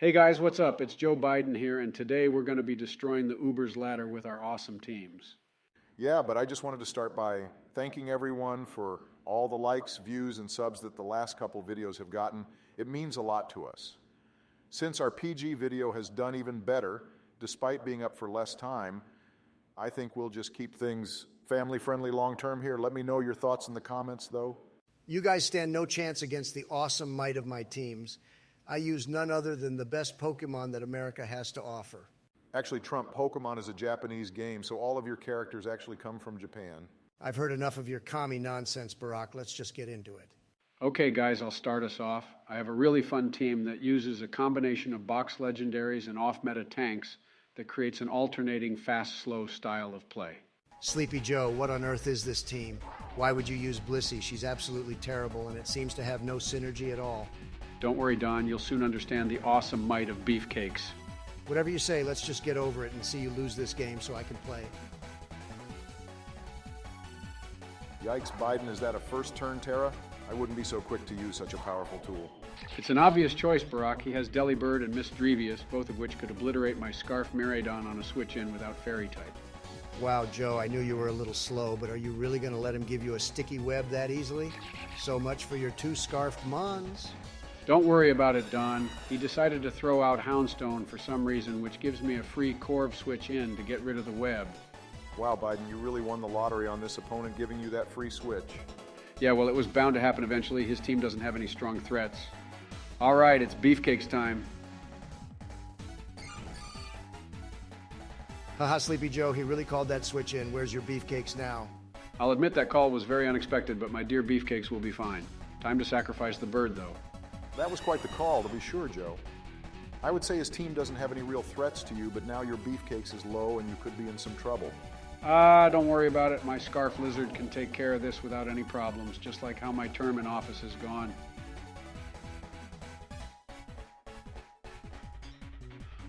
Hey guys, what's up? It's Joe Biden here, and today we're going to be destroying the Uber's ladder with our awesome teams. Yeah, but I just wanted to start by thanking everyone for all the likes, views, and subs that the last couple videos have gotten. It means a lot to us. Since our PG video has done even better, despite being up for less time, I think we'll just keep things family-friendly long-term here. Let me know your thoughts in the comments, though. You guys stand no chance against the awesome might of my teams. I use none other than the best Pokemon that America has to offer. Actually, Trump, Pokemon is a Japanese game, so all of your characters actually come from Japan. I've heard enough of your commie nonsense, Barack. Let's just get into it. Okay guys, I'll start us off. I have a really fun team that uses a combination of box legendaries and off-meta tanks that creates an alternating fast-slow style of play. Sleepy Joe, what on earth is this team? Why would you use Blissey? She's absolutely terrible, and it seems to have no synergy at all. Don't worry, Don, you'll soon understand the awesome might of beefcakes. Whatever you say, let's just get over it and see you lose this game so I can play. Yikes, Biden, is that a first turn Terra? I wouldn't be so quick to use such a powerful tool. It's an obvious choice, Barack. He has Delibird and Miss Drevius, both of which could obliterate my Scarf Miraidon on a switch-in without Fairy type. Wow, Joe, I knew you were a little slow, but are you really going to let him give you a sticky web that easily? So much for your two scarfed Mons. Don't worry about it, Don. He decided to throw out Houndstone for some reason, which gives me a free Corv switch in to get rid of the web. Wow, Biden, you really won the lottery on this opponent giving you that free switch. Yeah, well, it was bound to happen eventually. His team doesn't have any strong threats. All right, it's Beefcakes time. Haha, Sleepy Joe, he really called that switch in. Where's your Beefcakes now? I'll admit that call was very unexpected, but my dear Beefcakes will be fine. Time to sacrifice the bird, though. That was quite the call, to be sure, Joe. I would say his team doesn't have any real threats to you, but now your Beefcakes is low and you could be in some trouble. Don't worry about it. My Scarf Lizard can take care of this without any problems, just like how my term in office is gone.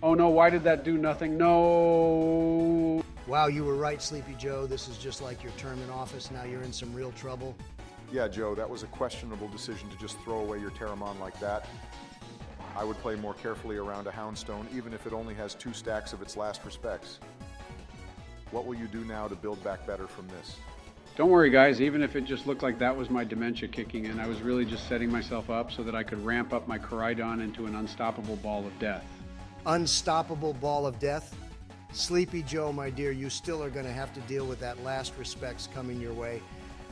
Oh no, why did that do nothing? No! Wow, you were right, Sleepy Joe. This is just like your term in office. Now you're in some real trouble. Yeah, Joe, that was a questionable decision to just throw away your Terramon like that. I would play more carefully around a Houndstone, even if it only has 2 stacks of its last respects. What will you do now to build back better from this? Don't worry, guys. Even if it just looked like that was my dementia kicking in, I was really just setting myself up so that I could ramp up my Koraidon into an unstoppable ball of death. Unstoppable ball of death? Sleepy Joe, my dear, you still are going to have to deal with that last respects coming your way.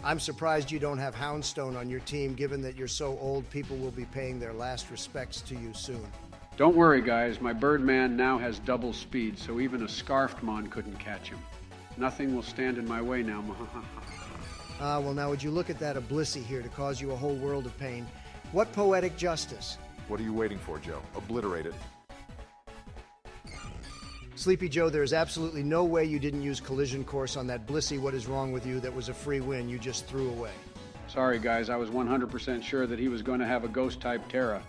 I'm surprised you don't have Houndstone on your team, given that you're so old, people will be paying their last respects to you soon. Don't worry, guys. My Birdman now has double speed, so even a Scarfed Mon couldn't catch him. Nothing will stand in my way now. Well, now would you look at that Blissey here to cause you a whole world of pain. What poetic justice. What are you waiting for, Joe? Obliterate it. Sleepy Joe, there is absolutely no way you didn't use Collision Course on that Blissey What Is Wrong With You that was a free win you just threw away. Sorry, guys. I was 100% sure that he was going to have a Ghost-type Terra,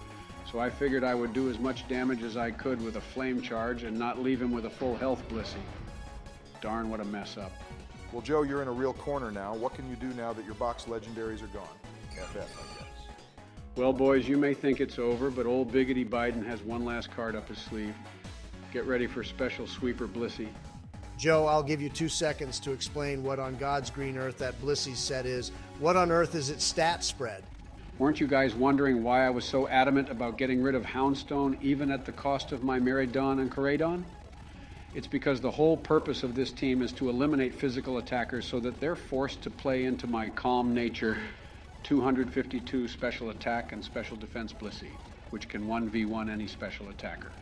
so I figured I would do as much damage as I could with a Flame Charge and not leave him with a full health Blissey. Darn, what a mess up. Well, Joe, you're in a real corner now. What can you do now that your box legendaries are gone? FF, I guess. Well, boys, you may think it's over, but old Biggity Biden has one last card up his sleeve. Get ready for Special Sweeper Blissey. Joe, I'll give you 2 seconds to explain what on God's green earth that Blissey set is. What on earth is its stat spread? Weren't you guys wondering why I was so adamant about getting rid of Houndstone even at the cost of my Miraidon and Koraidon? It's because the whole purpose of this team is to eliminate physical attackers so that they're forced to play into my calm nature 252 special attack and special defense Blissey, which can 1v1 any special attacker.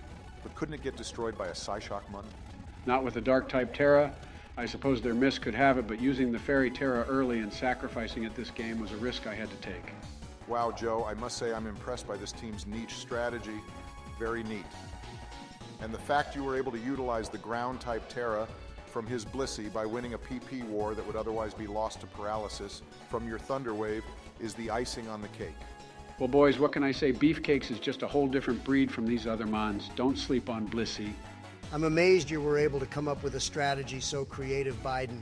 But couldn't it get destroyed by a Psyshock Mon? Not with a Dark-type Terra. I suppose their Mist could have it, but using the Fairy Terra early and sacrificing it this game was a risk I had to take. Wow, Joe, I must say I'm impressed by this team's niche strategy. Very neat. And the fact you were able to utilize the Ground-type Terra from his Blissey by winning a PP war that would otherwise be lost to paralysis from your Thunderwave is the icing on the cake. Well, boys, what can I say? Beefcakes is just a whole different breed from these other Mons. Don't sleep on Blissey. I'm amazed you were able to come up with a strategy so creative, Biden.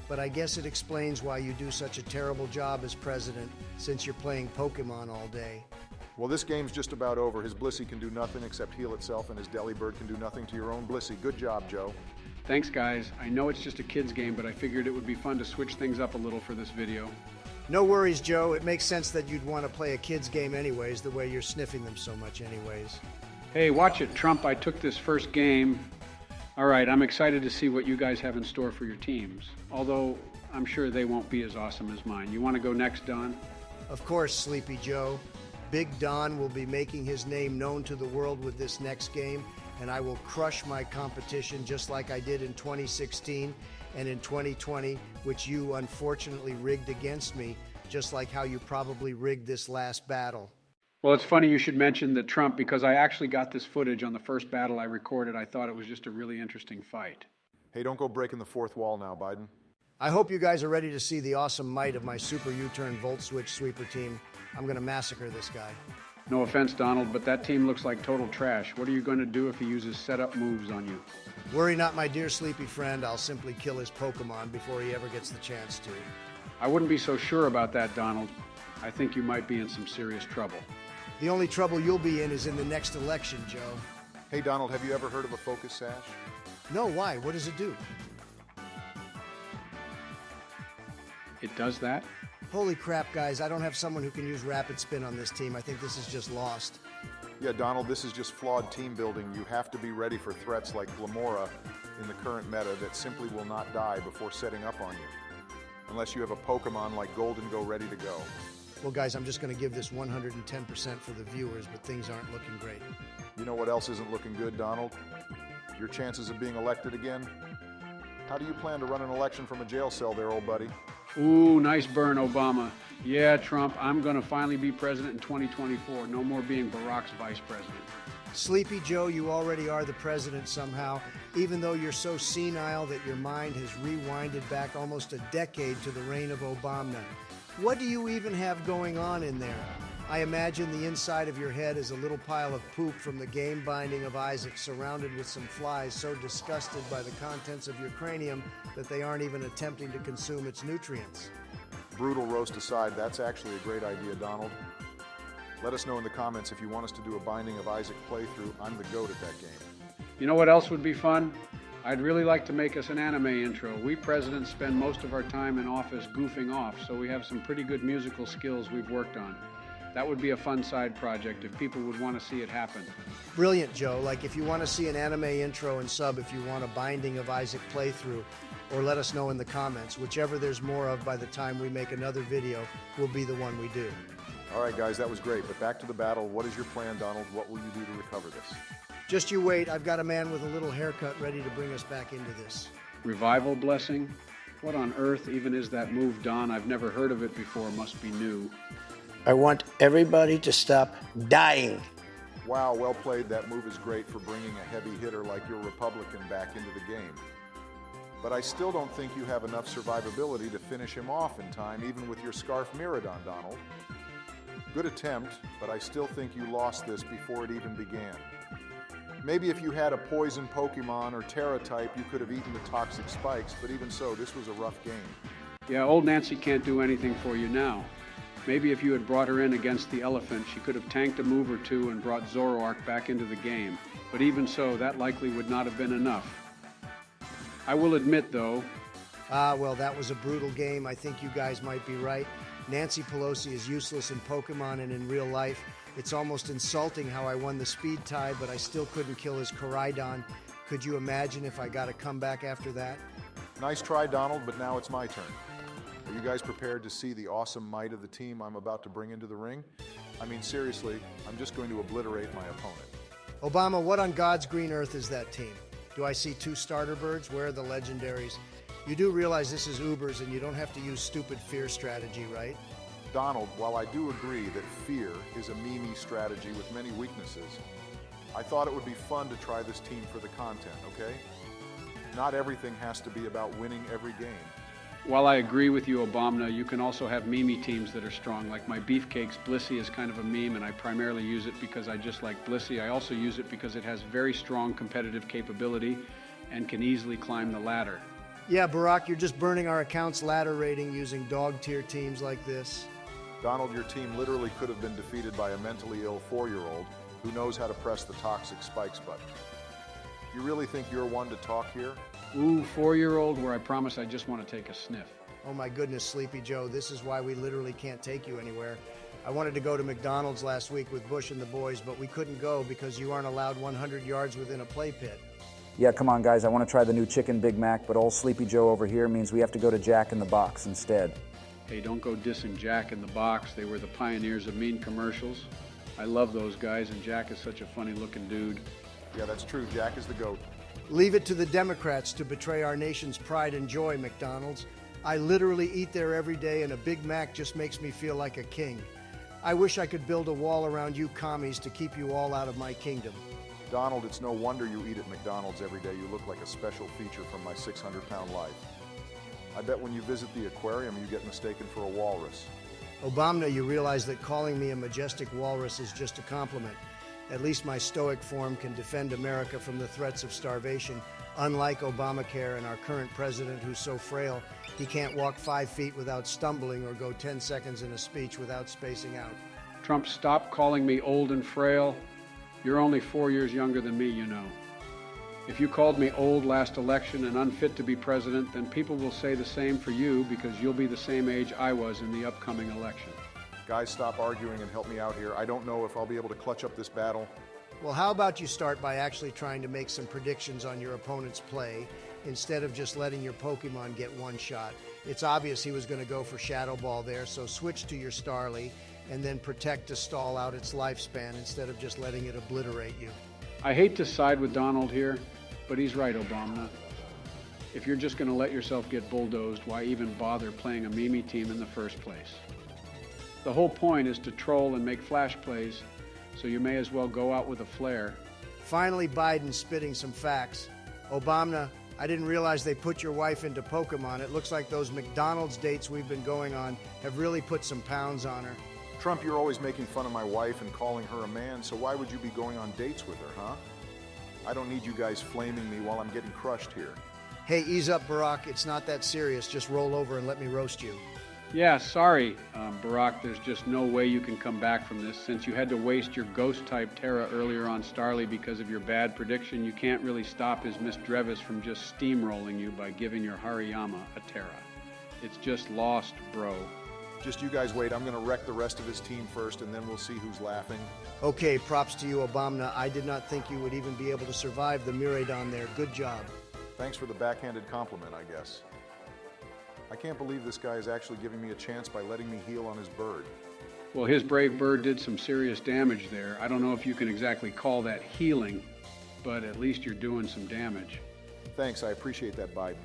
But I guess it explains why you do such a terrible job as president, since you're playing Pokemon all day. Well, this game's just about over. His Blissey can do nothing except heal itself, and his Delibird can do nothing to your own Blissey. Good job, Joe. Thanks, guys. I know it's just a kid's game, but I figured it would be fun to switch things up a little for this video. No worries, Joe. It makes sense that you'd want to play a kid's game anyways, the way you're sniffing them so much anyways. Hey, watch it, Trump. I took this first game. All right, I'm excited to see what you guys have in store for your teams. Although, I'm sure they won't be as awesome as mine. You want to go next, Don? Of course, Sleepy Joe. Big Don will be making his name known to the world with this next game, and I will crush my competition just like I did in 2016 and in 2020, which you unfortunately rigged against me, just like how you probably rigged this last battle. Well, it's funny you should mention the Trump, because I actually got this footage on the first battle I recorded. I thought it was just a really interesting fight. Hey, don't go breaking the fourth wall now, Biden. I hope you guys are ready to see the awesome might of my Super U-Turn Volt Switch Sweeper team. I'm going to massacre this guy. No offense, Donald, but that team looks like total trash. What are you going to do if he uses setup moves on you? Worry not, my dear sleepy friend. I'll simply kill his Pokemon before he ever gets the chance to. I wouldn't be so sure about that, Donald. I think you might be in some serious trouble. The only trouble you'll be in is in the next election, Joe. Hey, Donald, have you ever heard of a focus sash? No, why? What does it do? It does that? Holy crap, guys. I don't have someone who can use rapid spin on this team. I think this is just lost. Yeah, Donald, this is just flawed team building. You have to be ready for threats like Glamora in the current meta that simply will not die before setting up on you. Unless you have a Pokemon like Golden Go ready to go. Well, guys, I'm just going to give this 110% for the viewers, but things aren't looking great. You know what else isn't looking good, Donald? Your chances of being elected again? How do you plan to run an election from a jail cell there, old buddy? Ooh, nice burn, Obama. Yeah, Trump, I'm going to finally be president in 2024. No more being Barack's vice president. Sleepy Joe, you already are the president somehow, even though you're so senile that your mind has rewinded back almost a decade to the reign of Obama. What do you even have going on in there? I imagine the inside of your head is a little pile of poop from the game Binding of Isaac, surrounded with some flies so disgusted by the contents of your cranium that they aren't even attempting to consume its nutrients. Brutal roast aside, that's actually a great idea, Donald. Let us know in the comments if you want us to do a Binding of Isaac playthrough. I'm the GOAT at that game. You know what else would be fun? I'd really like to make us an anime intro. We presidents spend most of our time in office goofing off, so we have some pretty good musical skills we've worked on. That would be a fun side project if people would want to see it happen. Brilliant, Joe. Like if you want to see an anime intro and sub, if you want a Binding of Isaac playthrough, or let us know in the comments. Whichever there's more of by the time we make another video will be the one we do. All right, guys, that was great. But back to the battle. What is your plan, Donald? What will you do to recover this? Just you wait. I've got a man with a little haircut ready to bring us back into this. Revival blessing? What on earth even is that move, Don? I've never heard of it before. Must be new. I want everybody to stop dying. Wow, well played. That move is great for bringing a heavy hitter like your Republican back into the game. But I still don't think you have enough survivability to finish him off in time, even with your Scarf Miraidon, Donald. Good attempt, but I still think you lost this before it even began. Maybe if you had a poison Pokemon or Terra type, you could have eaten the toxic spikes, but even so, this was a rough game. Yeah, old Nancy can't do anything for you now. Maybe if you had brought her in against the elephant, she could have tanked a move or two and brought Zoroark back into the game. But even so, that likely would not have been enough. I will admit, though... Well, that was a brutal game. I think you guys might be right. Nancy Pelosi is useless in Pokemon and in real life. It's almost insulting how I won the speed tie, but I still couldn't kill his Koraidon. Could you imagine if I got a comeback after that? Nice try, Donald, but now it's my turn. Are you guys prepared to see the awesome might of the team I'm about to bring into the ring? I mean, seriously, I'm just going to obliterate my opponent. Obama, what on God's green earth is that team? Do I see 2 starter birds? Where are the legendaries? You do realize this is Ubers and you don't have to use stupid fear strategy, right? Donald, while I do agree that fear is a meme strategy with many weaknesses, I thought it would be fun to try this team for the content, okay? Not everything has to be about winning every game. While I agree with you, Obama, you can also have meme teams that are strong. Like my Beefcakes, Blissey is kind of a meme, and I primarily use it because I just like Blissey. I also use it because it has very strong competitive capability and can easily climb the ladder. Yeah, Barack, you're just burning our account's ladder rating using dog tier teams like this. Donald, your team literally could have been defeated by a mentally ill 4-year-old who knows how to press the toxic spikes button. You really think you're one to talk here? Ooh, 4-year-old where I promise I just want to take a sniff. Oh my goodness, Sleepy Joe, this is why we literally can't take you anywhere. I wanted to go to McDonald's last week with Bush and the boys, but we couldn't go because you aren't allowed 100 yards within a play pit. Yeah, come on, guys. I want to try the new Chicken Big Mac, but old Sleepy Joe over here means we have to go to Jack in the Box instead. Hey, don't go dissing Jack in the Box. They were the pioneers of mean commercials. I love those guys, and Jack is such a funny-looking dude. Yeah, that's true. Jack is the GOAT. Leave it to the Democrats to betray our nation's pride and joy, McDonald's. I literally eat there every day, and a Big Mac just makes me feel like a king. I wish I could build a wall around you commies to keep you all out of my kingdom. Donald, it's no wonder you eat at McDonald's every day. You look like a special feature from my 600-pound life. I bet when you visit the aquarium, you get mistaken for a walrus. Obama, you realize that calling me a majestic walrus is just a compliment. At least my stoic form can defend America from the threats of starvation, unlike Obamacare and our current president who's so frail he can't walk 5 feet without stumbling or go 10 seconds in a speech without spacing out. Trump, stop calling me old and frail. You're only 4 years younger than me, you know. If you called me old last election and unfit to be president, then people will say the same for you because you'll be the same age I was in the upcoming election. Guys, stop arguing and help me out here. I don't know if I'll be able to clutch up this battle. Well, how about you start by actually trying to make some predictions on your opponent's play instead of just letting your Pokemon get one shot. It's obvious he was going to go for Shadow Ball there, so switch to your Starly and then protect to stall out its lifespan instead of just letting it obliterate you. I hate to side with Donald here, but he's right, Obama. If you're just going to let yourself get bulldozed, why even bother playing a Mimi team in the first place? The whole point is to troll and make flash plays, so you may as well go out with a flare. Finally, Biden spitting some facts. Obama, I didn't realize they put your wife into Pokemon. It looks like those McDonald's dates we've been going on have really put some pounds on her. Trump, you're always making fun of my wife and calling her a man, so why would you be going on dates with her, huh? I don't need you guys flaming me while I'm getting crushed here. Hey, ease up, Barack. It's not that serious. Just roll over and let me roast you. Yeah, sorry, Barack. There's just no way you can come back from this. Since you had to waste your ghost-type Terra earlier on Starly because of your bad prediction, you can't really stop his Miss Drevis from just steamrolling you by giving your Hariyama a Terra. It's just lost, bro. Just you guys wait. I'm going to wreck the rest of his team first, and then we'll see who's laughing. Okay, props to you, Obama. I did not think you would even be able to survive the Miraidon there. Good job. Thanks for the backhanded compliment, I guess. I can't believe this guy is actually giving me a chance by letting me heal on his bird. Well, his brave bird did some serious damage there. I don't know if you can exactly call that healing, but at least you're doing some damage. Thanks, I appreciate that, Biden.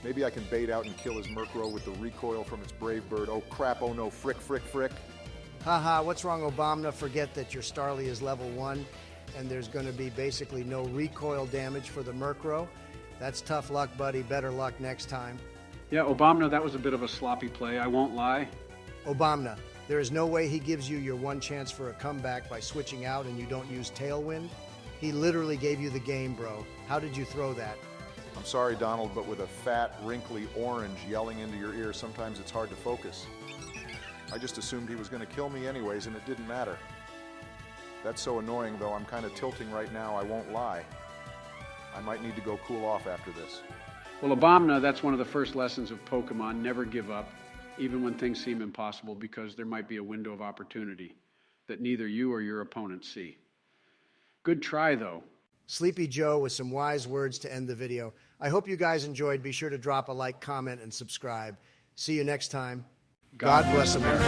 Maybe I can bait out and kill his Murkrow with the recoil from its brave bird. Oh crap, oh no, frick, frick, frick. Haha, what's wrong, Obama? Forget that your Starly is level 1, and there's going to be basically no recoil damage for the Murkrow. That's tough luck, buddy. Better luck next time. Yeah, Obama, that was a bit of a sloppy play, I won't lie. Obama, there is no way he gives you your one chance for a comeback by switching out and you don't use Tailwind. He literally gave you the game, bro. How did you throw that? I'm sorry, Donald, but with a fat, wrinkly orange yelling into your ear, sometimes it's hard to focus. I just assumed he was going to kill me anyways, and it didn't matter. That's so annoying, though. I'm kind of tilting right now, I won't lie. I might need to go cool off after this. Well, Obama, that's one of the first lessons of Pokemon. Never give up, even when things seem impossible, because there might be a window of opportunity that neither you or your opponent see. Good try, though. Sleepy Joe with some wise words to end the video. I hope you guys enjoyed. Be sure to drop a like, comment, and subscribe. See you next time. God bless America.